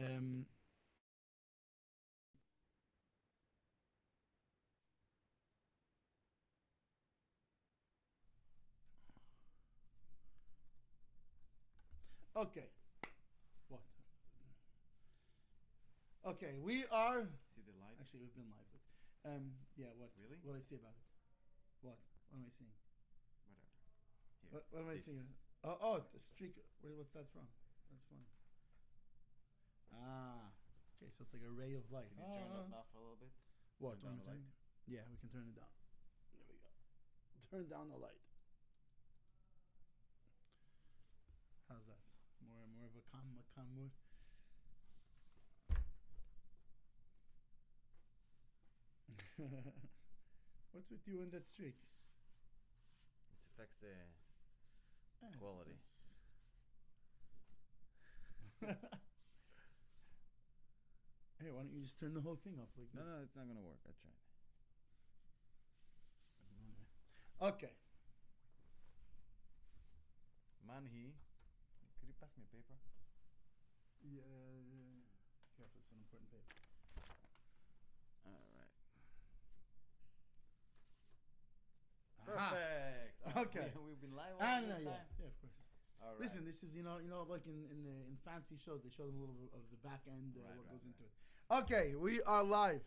Okay. What? Okay, we are. See the light? Actually, we've been live. But, yeah, what? Really? What do I see about it? What? What am I seeing? Whatever. Here. What am I seeing? Oh, the streak. What's that from? That's funny. Ah. Okay, so it's like a ray of light. Can you turn it off a little bit? What? Turn down the light? Yeah, we can turn it down. There we go. Turn down the light. How's that? More of a calm mood. What's with you and that streak? It affects the quality. Hey, why don't you just turn the whole thing up like this? No, it's not gonna work. I tried. Okay. Manhi, could you pass me a paper? Yeah. Careful, it's an important paper. All right. Perfect. Okay. We've been live all this time. Yeah, of course. All right. Listen, this is like in fancy shows, they show them a little bit of the back end, what goes into it. Okay, we are live.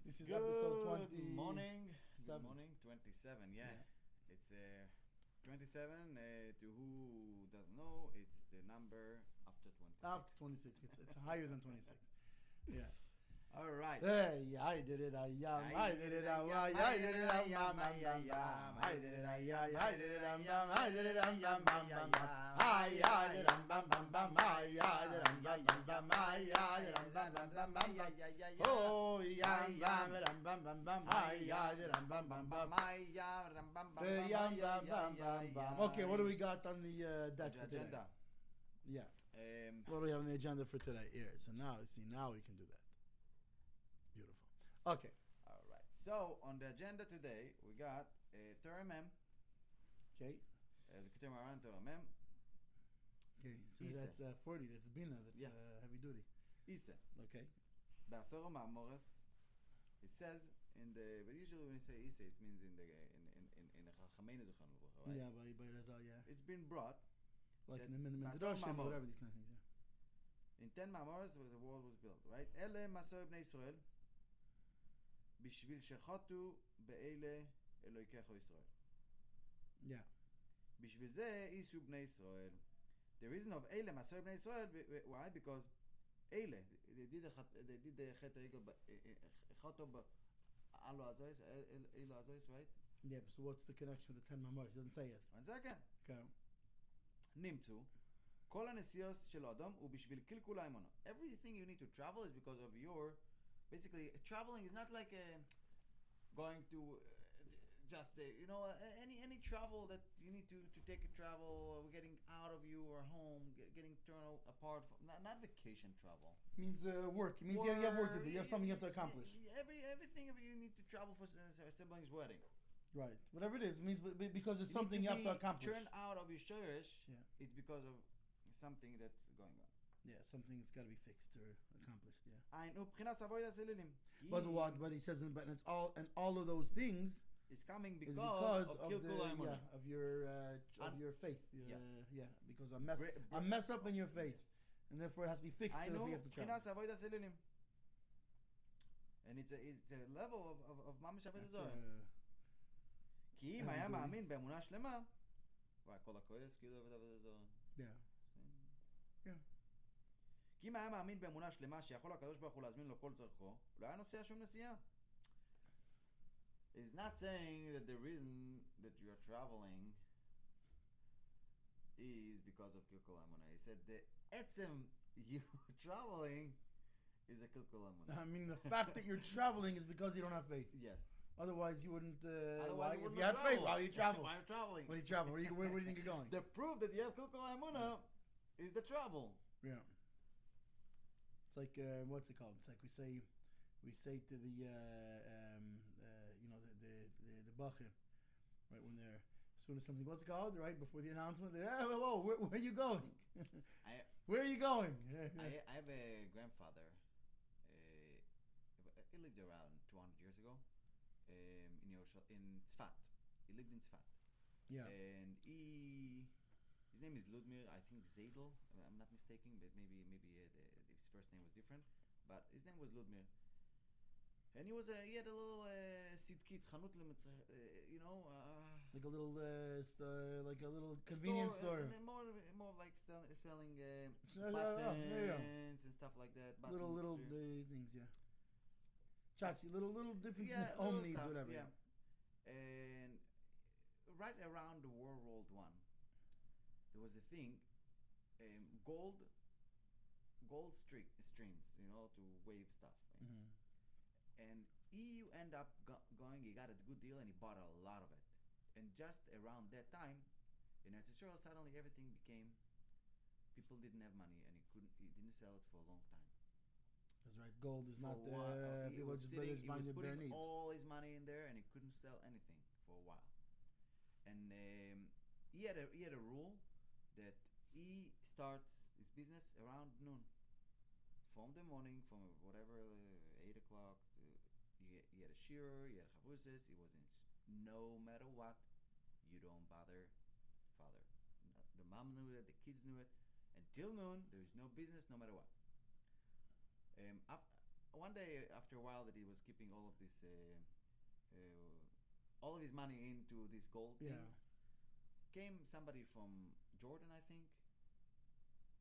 This is episode 20. Good morning. Good morning. 27. Yeah. It's 27. To who doesn't know, it's the number after 26. After 26, it's higher than 26. Yeah. All right. Hey, I did it, I did it, I did it, I did it, I did it, I did it, I did it, Okay, what do we got on the deck for today? Yeah. What do we have on the agenda for today? Here. So now we can do that. Beautiful. Okay. All right. So on the agenda today, we got Torah Mem. Okay. Likutei Moharan Torah Mem. Okay. So that's 40. That's Bina. That's heavy duty. Ise. Okay. Ba'asor ma'amoras. It says but usually when you say Ise, it means in Chachameinu Zuchanu, right? Yeah, by Razal, yeah. It's been brought. Like in the Midrashim or whatever these kind of things. Yeah. In 10 ma'amoras, the world was built, right? Ele Masor Bnei Israel. בשביל שחטאו באלה אלוהיכך ישראל. Yeah. בשביל זה ייסעו בני ישראל. The reason of אלה מסור בני ישראל, why? Because אלה, they did חטא העגל, חטאו אלו הזויס, אלו הזויס, right? Yeah, so what's the connection with the 10 Mamars? It doesn't say it. One second. Okay. נמצאו, כל הנסיעות של האדם הוא בשביל קלקול האמונה. Everything you need to travel is because of your... Basically, traveling is not like going to just any travel that you need to take a travel, getting out of your home, getting torn apart from not vacation travel. It means work. It means you have work to do. You have something you have to accomplish. Everything you need to travel for a sibling's wedding. Right. Whatever it is, it means because it's something you have to accomplish. Turned out of your shirish, it's because of something that's going on. Yeah, something that's got to be fixed or accomplished. Yeah. But what? But he says, but it's all of those things. It's coming because of your faith. Because I mess up in your faith, and therefore it has to be fixed. So you have to travel. And it's a level of mamish avodah zarah. כי אם היה מאמין באמונה שלמה, כל הכועס כאילו עבודה זרה. Yeah. כי אם היה מאמין באמונה שלמה שיכול הקדוש ברוך הוא להזמין לו כל צרכו, לא היה נוסע שום נסיעה. It's not saying that the reason that you are traveling is because of קלקול האמונה. He said the עצם you traveling is a קלקול האמונה. I mean, the fact that you're traveling is because you don't have faith. Yes. Otherwise, you wouldn't. If you have faith, why do you travel? Why are you traveling? When you travel, where do you think you're going? The proof that you have Kilkul Haimuna is the travel. Yeah. It's like what's it called? It's like we say to the the bacher, right, when they're as soon as something, what's it called? Right before the announcement, whoa, where are you going? Where are you going? I have a grandfather. He lived around 200 years ago in Tzfat. He lived in Tzfat. Yeah. And his name is Ludmir, I think Zadel, I'm not mistaken, but maybe his first name was different. But his name was Ludmir. And he had a little sidkit, chanut like a little like a little convenience store. More like selling buttons and stuff like that. Little things, yeah. Chachi, little different home needs, stuff, whatever. Yeah. And right around the World War I, there was a thing, gold strings, to wave stuff. Mm-hmm. And he end up going. He got a good deal, and he bought a lot of it. And just around that time, in Israel, suddenly everything became. People didn't have money, and he didn't sell it for a long time. That's right. Gold is not there. He was putting all his money in there, and he couldn't sell anything for a while. And he had a rule that he starts his business around noon. From the morning, from whatever 8 o'clock, he had a shearer, he had chavruses. He wasn't. No matter what, you don't bother father. The mom knew it, the kids knew it. Until noon, there is no business, no matter what. One day, after a while, that he was keeping all of this, all of his money into these gold things, came somebody from Jordan, I think,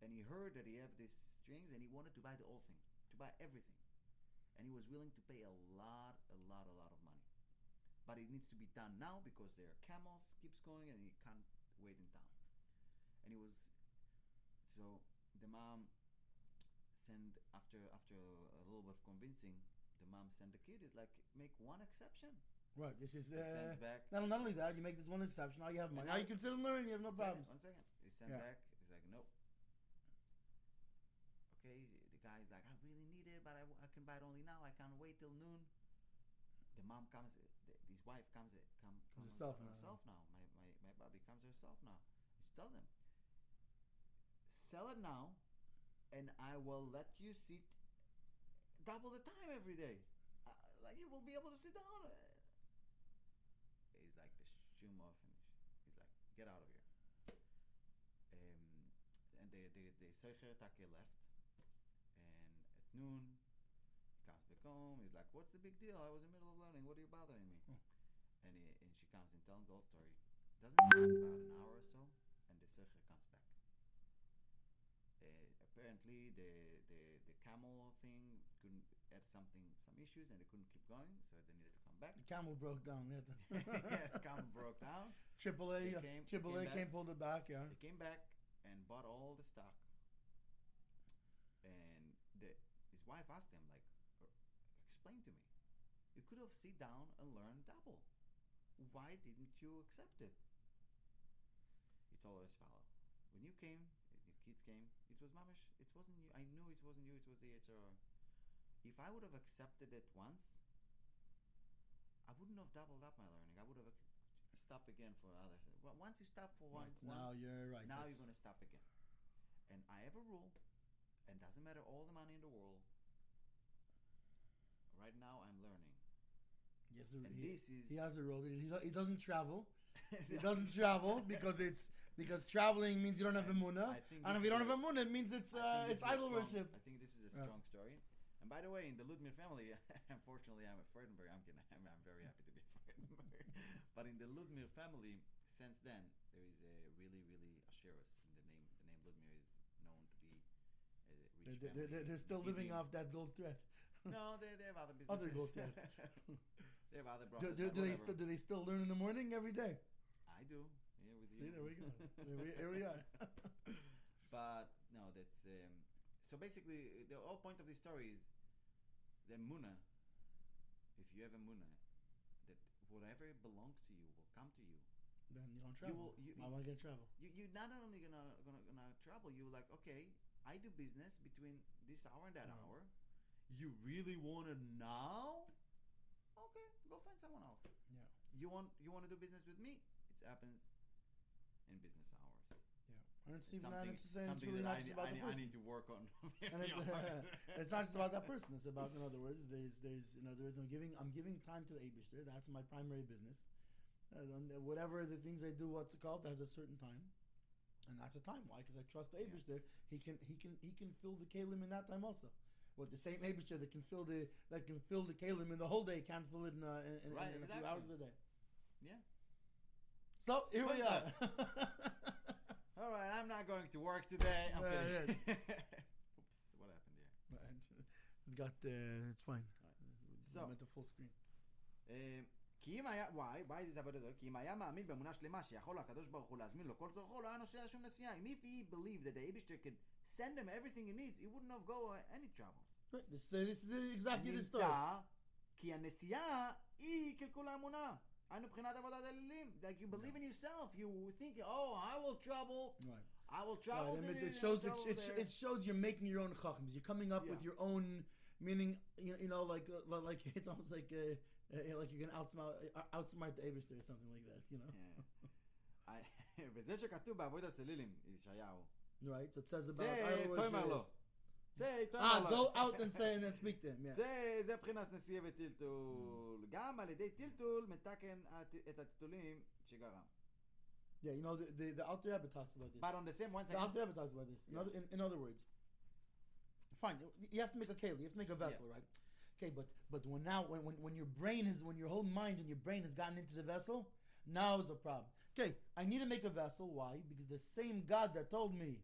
and he heard that he had these strings, and he wanted to buy the whole thing, to buy everything, and he was willing to pay a lot of money, but it needs to be done now because their camels keeps going, and he can't wait in town. And so the mom send after a little bit of convincing, the mom sent the kid is like, make one exception. Right, this is sends back. Not only that, you make this one exception. Now you have money. Now you can sit and learn. You have no problems. One second. He sent back. He's like, nope. Okay, the guy's like, I really need it, but I can buy it only now. I can't wait till noon. The mom comes. His wife comes herself now. My baby comes herself now. She tells him, sell it now, and I will let you sit double the time every day. Like you will be able to sit down. He's like, the shum off, and he's like, get out of here. And the Seicher Take left, and at noon he comes back home. He's like, what's the big deal? I was in the middle of learning. What are you bothering me? And she comes and tells the whole story. Doesn't last about an hour or so, and the Seicher comes back. Apparently the camel thing had some issues, and they couldn't keep going, so they needed to come back. The camel broke down. Yeah, the camel broke down. AAA came, pulled it back. Yeah, they came back and bought all the stock. And his wife asked him, like, explain to me. You could have sit down and learned double. Why didn't you accept it? He told her as follow. When you came, the kids came, it was mamish. It wasn't you. I knew it wasn't you. It was the HR. If I would have accepted it once, I wouldn't have doubled up my learning. I would have stopped again for other. Well, once you stop for one, now you're right. Now you're going to stop again. And I have a rule, and doesn't matter all the money in the world. Right now, I'm learning. Yes, he has a rule. He doesn't travel. He doesn't travel because traveling means you don't have emunah, and if you don't have emunah, it means it's idol worship. I think this is a strong story. And by the way, in the Ludmir family, unfortunately, I'm a Freudenberg. I'm kidding. I'm very happy to be a Freudenberg. But in the Ludmir family, since then, there is a really, really asherus. The name Ludmir is known to be a rich family. They're still living off that gold thread. No, they have other businesses. Other gold thread. They have other brothers. Do they still learn in the morning every day? I do. Here with you. See, there we go. Here we are. But no, that's so basically the whole point of this story is the emunah. If you have emunah, that whatever belongs to you will come to you. Then you don't travel. Why am I gonna travel? You're not only gonna travel. You're like, okay, I do business between this hour and that hour. You really want it now? Okay, go find someone else. Yeah. You want to do business with me? It happens in business hours. Yeah. And it's even not necessarily, it's really not just about the person. I need to work on. And it's not just about that person. It's about, in other words, in other words, I'm giving time to the Eibishter. That's my primary business. Whatever the things I do, what's it called, has a certain time, and that's a time. Why? Because I trust the Eibishter. He can fill the kalim in that time also. Well, the same Eibishter that can fill the kalim in the whole day can't fill it in a few hours of the day. Yeah. So here we are. All right, I'm not going to work today. I'm kidding. Oops, what happened here? It's fine. So, went to full screen. why is it? כי אם היה מאמין באמונה שלמה שיכול הקדוש ברוך הוא להזמין לו כל צורכו, לא היה נוסע שום נסיעה. If he believed that the Eibishter could send him everything he needs, he wouldn't have go any travels. Right. This is exactly the story. כי הנסיעה היא קלקול האמונה. היינו מבחינת עבודת האלילים. Like you believe in yourself. You think, I will travel. Right. I will travel. Right. It shows you're making your own chachams. You're coming up with your own meaning. Like it's almost like you're gonna outsmart the Eibishter or something like that. וזה שכתוב בעבודת הסלילים, ישעיהו. Right. So it says about. Go out and say and then speak to him. זה מבחינת נסיעה וטלטול. גם על ידי טלטול מתקן את הטלטולים שגרם. Yeah, the Alter Rebbe talks about this. But on the same one second. The Alter Rebbe talks about this. In other words, fine. You have to make a keli. You have to make a vessel, right? Okay, but when your whole mind and your brain has gotten into the vessel, now is a problem. Okay, I need to make a vessel. Why? Because the same God that told me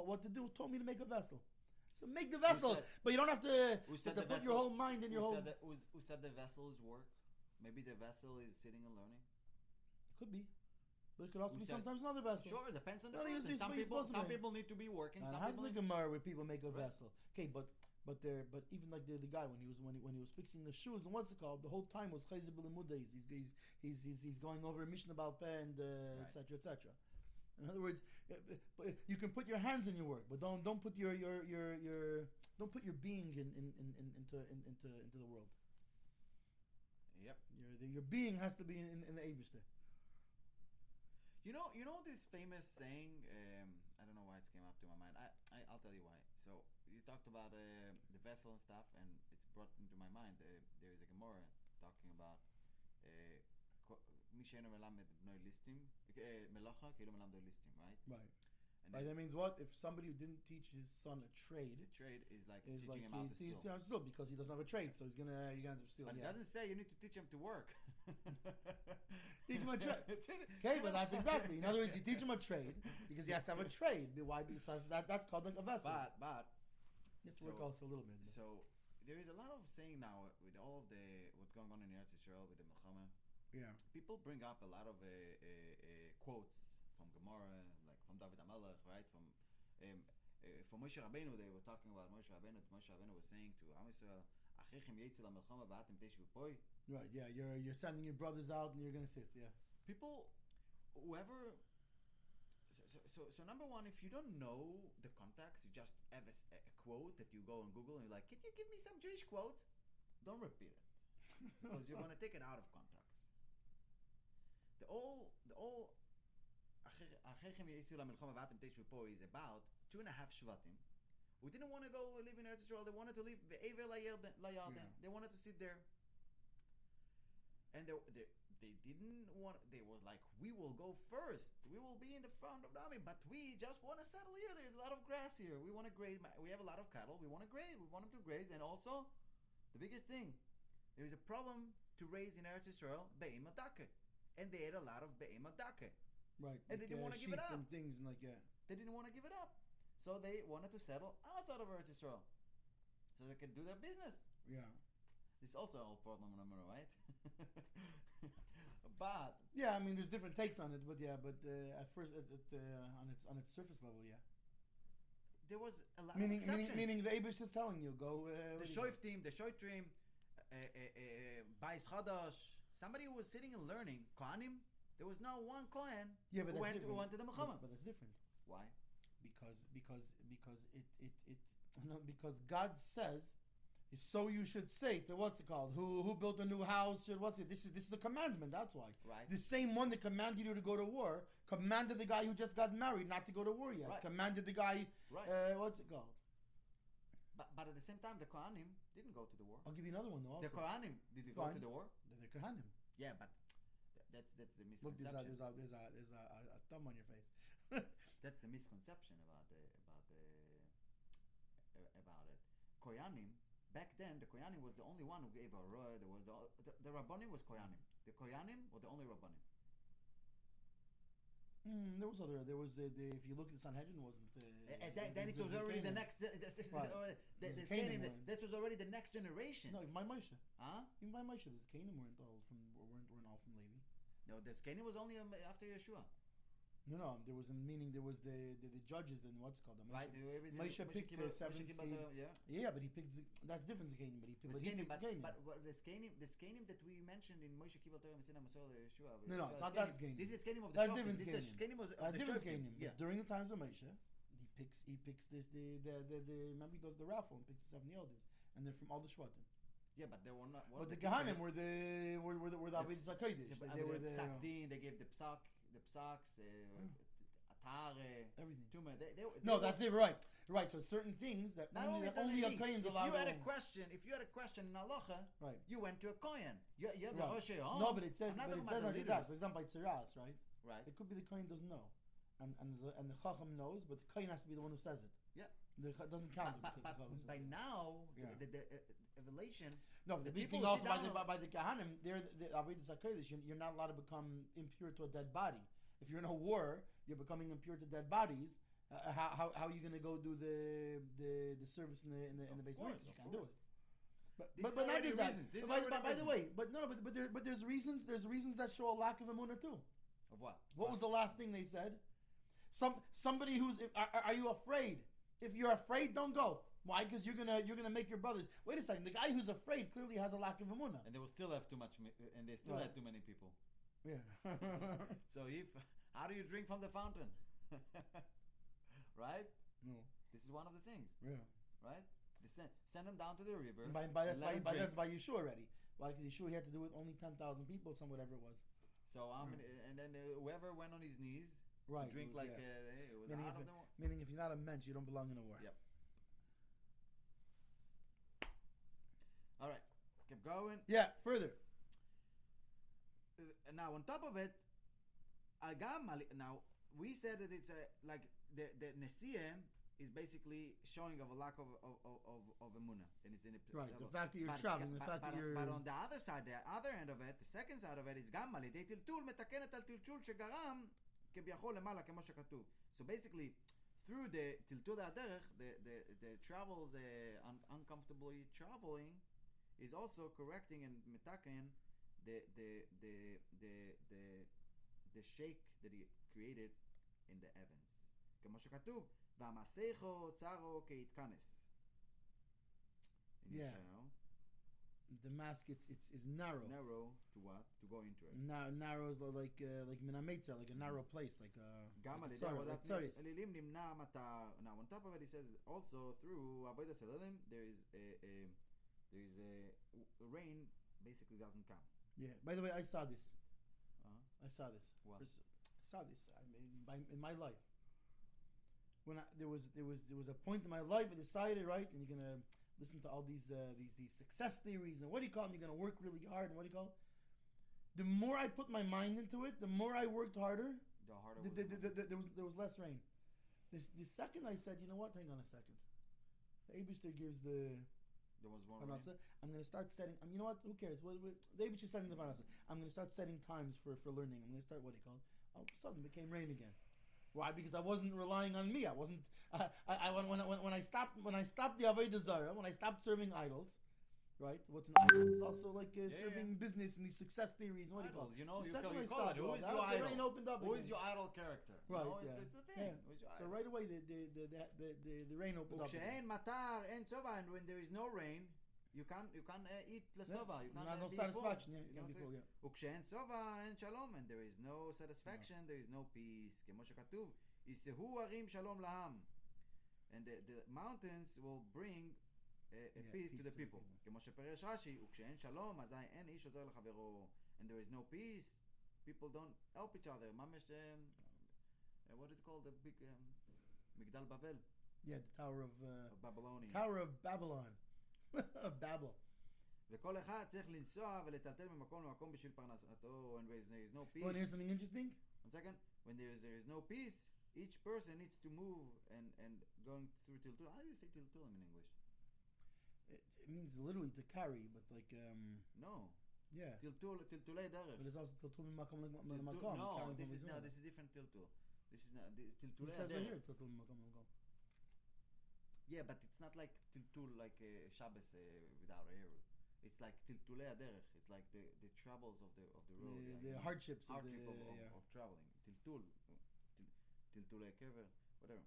what to do told me to make a vessel. So make the vessel, but you don't have to put your whole mind in your whole. Who said the vessel is work? Maybe the vessel is sitting and learning. Could be, but it could also be sometimes another vessel. Sure, it depends on the person. Some people need to be working. Some people the Gemara where people make a vessel. Okay, but even like the guy when he was fixing the shoes and what's it called, the whole time was Chayzer B'Limudes. He's going over Mishnah Baal Peh and etc. etc. In other words, you can put your hands in your work, but don't put your don't put your being into the world. Yep. Your being has to be in the Eibishter. You know this famous saying. I don't know why it came up to my mind. I'll tell you why. So you talked about the vessel and stuff, and it's brought into my mind. There is a Gemara talking about מי שאינו מלמד בנוי ליסטים, מלאכה כאילו מלמדו ליסטים, right? Right. And that means what? If somebody who didn't teach his son a trade, the trade is like teaching him how to steal. Still because he doesn't have a trade, so you're gonna have to steal. But it doesn't say you need to teach him to work. Teach him a trade. Okay, but that's exactly. In other words, you teach him a trade because he has to have a trade. Why? Because that's called like a vessel. But you have to work also a little bit. So there is a lot of saying now with all of what's going on in Eretz Yisrael with the Milchama. Yeah. People bring up a lot of quotes from Gemara, like from David HaMelech, right? From Moshe Rabbeinu, they were talking about Moshe Rabbeinu. Moshe Rabbeinu was saying to Am Yisrael, "Achechem yetzel hamelchama v'atem teshvu poi." Right. Yeah. You're sending your brothers out and you're gonna sit. Yeah. People, whoever. So number one, if you don't know the context, you just have a quote that you go on Google and you're like, "Can you give me some Jewish quotes?" Don't repeat it because you're gonna take it out of context. The all Achechem yetzel hamelchama v'atem teshvu poi is about 2.5 Shvatim who didn't want to go live in Eretz Yisrael. They wanted to live be'ever layarden. They wanted to sit there, and they didn't want. They were like, "We will go first. We will be in the front of the army, but we just want to settle here. There's a lot of grass here. We want to graze. We have a lot of cattle. We want to graze. We want them to graze. And also, the biggest thing, there is a problem to raise in Eretz Yisrael be'ema dake, and they had a lot of be'ema dake. Right. And they didn't want to give it up. And things and like They didn't want to give it up. So they wanted to settle outside of Eretz Yisrael, so they could do their business. Yeah. It's also a problem, right? But yeah, I mean, there's different takes on it, but at first, on its surface level, yeah. There was a lot of exceptions. Meaning the Eibush is telling you go. The Shoiftim, Bais Chadash. Somebody who was sitting and learning Kohanim. There was no one Kohen who went to the Milchama. But that's different. Why? Because God says So you should say to what's it called? Who built a new house? This is a commandment. That's why. Right. The same one that commanded you to go to war commanded the guy who just got married not to go to war yet. Right. Commanded the guy. Right. What's it called? But at the same time, the Kohanim didn't go to the war. I'll give you another one though. Also. The Kohanim did they go to the war? The Kohanim. Yeah, but that's the misconception. Look, there's a thumb on your face. That's the misconception about it. Kohanim. Back then, the Kohanim was the only one who gave a roy. There was the Rabbanim was Kohanim. The Kohanim were the only Rabbanim. There was if you look at Sanhedrin, wasn't then it was already the next. This was already the next generation. No, even by Moshe. Huh? Even by Moshe, the Canaan weren't all from Levi. No, the Canaan was only after Yeshua. No, there was the judges and what's called them. Right, Moshe picked the 70. Yeah, but he picked that's different Zakanim, but he picked Zakanim. But the Zakanim that we mentioned in Moshe Kibbutz Torah Messina Masol Yeshua. No, it's not that Zakanim. This is the Zakanim of the That's Shoftim. different This is the Zakanim of the Zakanim. Yeah. During the times of Moshe, he picks this remember he does the raffle and picks the 70 elders, and they're from all the Shvatim. Yeah, but they were not. But the Kohanim were the Avodas HaKodesh. They were the Psak Din. They gave the psaks, Atar, everything. Tumah. That's it. Right. So certain things that only a Kohen's allowed. If you had a question in halacha, right, you went to a Kohen. You have a Rosh Hashanah. No, but it says on that. For example, by Tziras, right? Right. It could be the Kohen doesn't know, and the Chacham knows, but the Kohen has to be the one who says it. Yeah. It doesn't count. But by now, the revelation. No, but the big thing also by the Kohanim, they're the Avodas HaKodesh. You're not allowed to become impure to a dead body. If you're in a war, you're becoming impure to dead bodies. How are you going to go do the service in the base of You can't do it. But not just that. By the way, but there's reasons. There's reasons that show a lack of emunah too. Of what? What was the last thing they said? Somebody who's are you afraid? If you're afraid, don't go. Why? Because you're gonna make your brothers. Wait a second. The guy who's afraid clearly has a lack of emunah. And they will still have too much, and they still had too many people. Yeah. So how do you drink from the fountain? Right? No. This is one of the things. Yeah. Right? They send them down to the river. That's by Yeshua already. Why? Because Yeshua he had to do it only 10,000 people, whatever it was. So and then whoever went on his knees, right, drink it was meaning out of the war. Meaning if you're not a mensch, you don't belong in a war. Yep. All right, keep going. Yeah, further. Now on top of it, now we said that it's like the Nesiyah is basically showing of a lack of emunah, and it's in a right. The fact that you're traveling, the fact that you're. But on the other side, the other end of it, the second side of it is גם על ידי טלטול מתקנת על טלטול שגרם כביכול למעלה כמו שכתוב. So basically, through the טלטול הדרך, the travels, uncomfortably traveling, is also correcting and metaken the shake that he created in the heavens. כמו שכתוב, והמסכו צרו כיתכנס. Yeah. The mask is narrow. Narrow to what? To go into it. Narrow is like minametza, like a narrow place, like גם על ידי עבודת אלילים נמנע מטה. Now on top of it, he says also through עבודת אלילים there is a rain basically doesn't come. Yeah. By the way, I saw this. Uh-huh. I saw this. What? I saw this. I mean, in my life, when there was a point in my life I decided, right, and you're gonna listen to all these success theories and what do you call them? You're gonna work really hard and what do you call it? The more I put my mind into it, the more I worked harder. The harder. There was less rain. The second I said, you know what? Hang on a second. The Eibishter gives the. There was more. I'm going to start setting. You know what? Who cares? The Eibishter setting the Parnasa. I'm going to start setting times for learning. I'm going to start what do you call it? All of a sudden, it became rain again. Why? Because I wasn't relying on me. I wasn't. When I stopped the Avodah Zarah, when I stopped serving idols, right? What's an idol? It's also like serving business and these success theories. What do you call it? You know, you call it. Who is your idol? The rain opened up. Who is your idol character? Right. It's a thing. Yeah. So right away the rain opened up. וכשאין מטר, אין שובע, and when there is no rain, you can't eat לשובע. You can't no satisfaction. Yeah, you can't be full. Yeah. וכשאין שובע, אין שלום, and there is no satisfaction, there is no peace. כמו שכתוב, ישאו ערים שלום לעם, and the mountains will bring peace to the people. כמו שפרש רש"י, וכשאין שלום, אזי אין איש עוזר לחברו. And there is no peace, people don't help each other. ממש, what is it called? The big מגדל בבל. Yeah, the Tower of Babylonian. Tower of Babylon. Of Babel. וכל אחד צריך לנסוע ולטלטל ממקום למקום בשביל פרנסתו. And there is no peace. Want to hear something interesting? 1 second. When there is no peace, each person needs to move and going through tiltul. How do you say tiltulim in English? It means literally to carry, but like No. yeah. Tiltulei derech. But it's also tiltul min makom No, this is different tiltul. This is not tiltulei derech. It says right here derech. tiltul min makom makom. Yeah, but it's not like tiltul like Shabbos without a hero. It's like tiltulei derech. It's like the troubles of the road. The hardships of traveling. טלטולי קבר, whatever.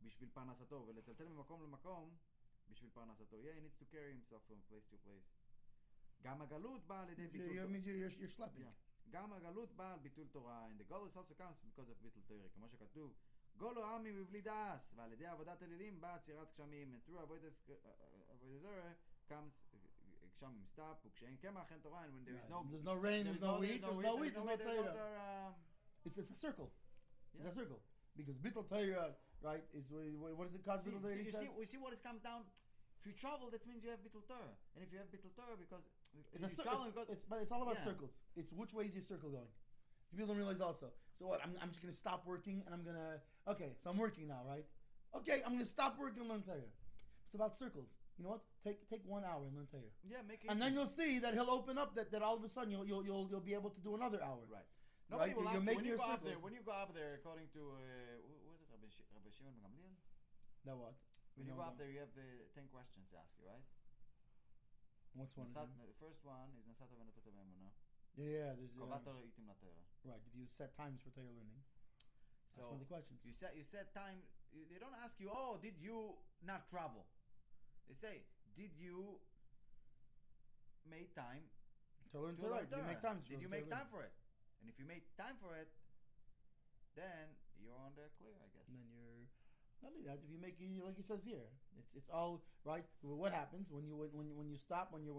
בשביל פרנסתו, ולטלטל ממקום למקום, בשביל פרנסתו. Yeah, he needs to carry himself from place to place. גם הגלות באה על ידי ביטול תורה. You're schlepping. גם הגלות באה על ביטול תורה. And the galus also comes because of ביטול תורה. כמו שכתוב, גולו עמי מבלי דעס, ועל ידי עבודת אלילים באה עצירת גשמים. And through avodas zera comes גשמים stop, וכשאין קמח אין תורה. And when there is no rain, there's no wheat, there's no Torah. It's a circle. Yeah. It's a circle. Because Bittul Torah, right, is what does it cause Bittul Torah? We see what it comes down. If you travel, that means you have Bittul Torah. And if you have Bittul Torah, because it's all about circles. It's which way is your circle going. People don't realize also. So what? I'm just going to stop working and I'm going to... Okay, so I'm working now, right? Okay, I'm going to stop working and learn Torah. It's about circles. You know what? Take 1 hour and learn Torah. Yeah, make it... And then you'll see that he'll open up that all of a sudden you'll be able to do another hour. Right. Nobody will ask you, when you go up there, according to, what is it, Rabbi Shimon ben Gamliel? That what? When you go up there, you have 10 questions to ask you, right? What's one? The first one is Nasata v'Natata b'Emunah. Yeah, there's... Kovat Torah itim l'Torah. Right, did you set times for Torah learning? So, that's one of the questions. You set time, they don't ask you, did you not travel? They say, did you make time to learn Torah? Did you make time for it? And if you make time for it, then you're on the clear, I guess. And then you're not only that. If you make, like he says here, it's all right. Well, what happens when you stop, when you're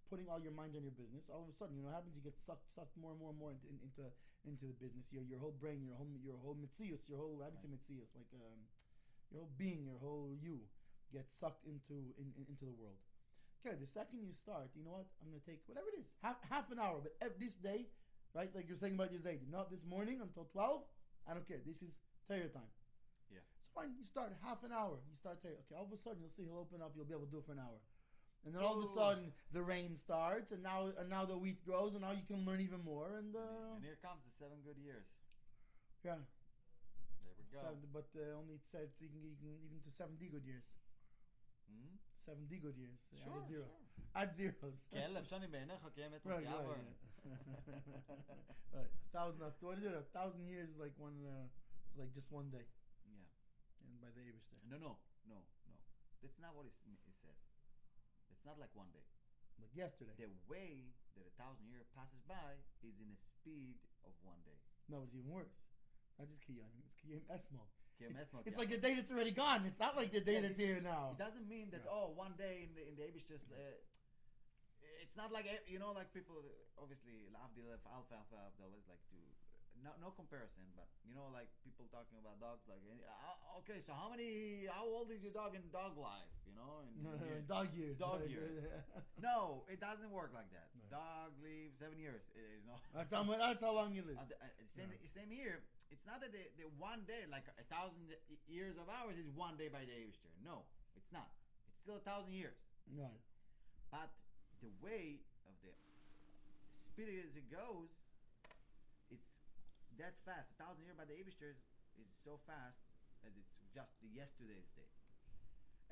putting all your mind on your business? All of a sudden, you know what happens? You get sucked more and more into the business. Your whole brain, your whole mitzius, your whole mitzius, like your whole being, your whole you gets sucked into the world. Okay, the second you start, you know what? I'm going to take whatever it is, half an hour, but this day. Right, like you're saying about your Zayd. Not this morning until 12. I don't care. This is Torah time. Yeah. So fine. You start half an hour. You start Torah. Okay. All of a sudden, you'll see he'll open up. You'll be able to do it for an hour. And then all of a sudden, the rain starts, and now the wheat grows, and now you can learn even more. And here comes the 7 good years. Yeah. There we go. But only it said you can even to 70 good years. 70 good years. Sure, zero. Sure. Add zeros. Right. 1,000. What is it? 1,000 years is like one. It's like just one day. Yeah. And by the Eibishter. No. That's not what it says. It's not like one day. Like yesterday. The way that 1,000 years passes by is in a speed of one day. No, it's even worse. Not just Kiyam. It's Kiyam Esmo. It's like a day that's already gone. It's not like the day that's here now. It doesn't mean that one day in the Eibishter's. It's not like like people obviously alpha is like to no comparison, but like people talking about dogs like okay, so how old is your dog in dog life? In dog years. No, it doesn't work like that. No. Dog lives 7 years. It is no. That's how long you live. Same here. It's not that the one day, like 1,000 years of ours, is one day by the Eibishter. No, it's not. It's still 1,000 years. Right. But the way of the speed as it goes, it's that fast. 1,000 years by the Eibishter is so fast as it's just the yesterday's day.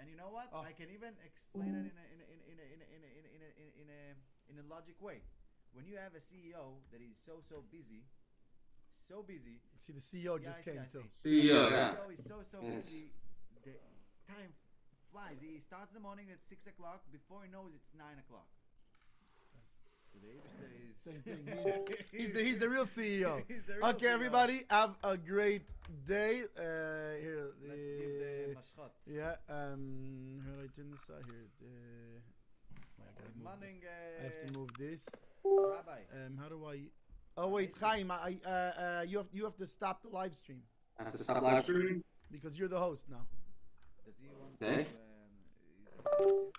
And you know what? I can even explain it in a logic way. When you have a CEO that is so busy. See, the CEO just came too. CEO is so busy. The time flies. He starts the morning at 6 o'clock. Before he knows, it's 9 o'clock. So the Eibishter is... Same thing. He's the real CEO. He's the real Okay, CEO. everybody, have a great day. Here, Let's give the mashchot. yeah. How do I turn this out here? Good morning, I have to move this. Rabbi. How do I? Oh wait, Chaim, you have to stop the live stream I have to stop live streaming? because you're the host now. Does he want Okay. to...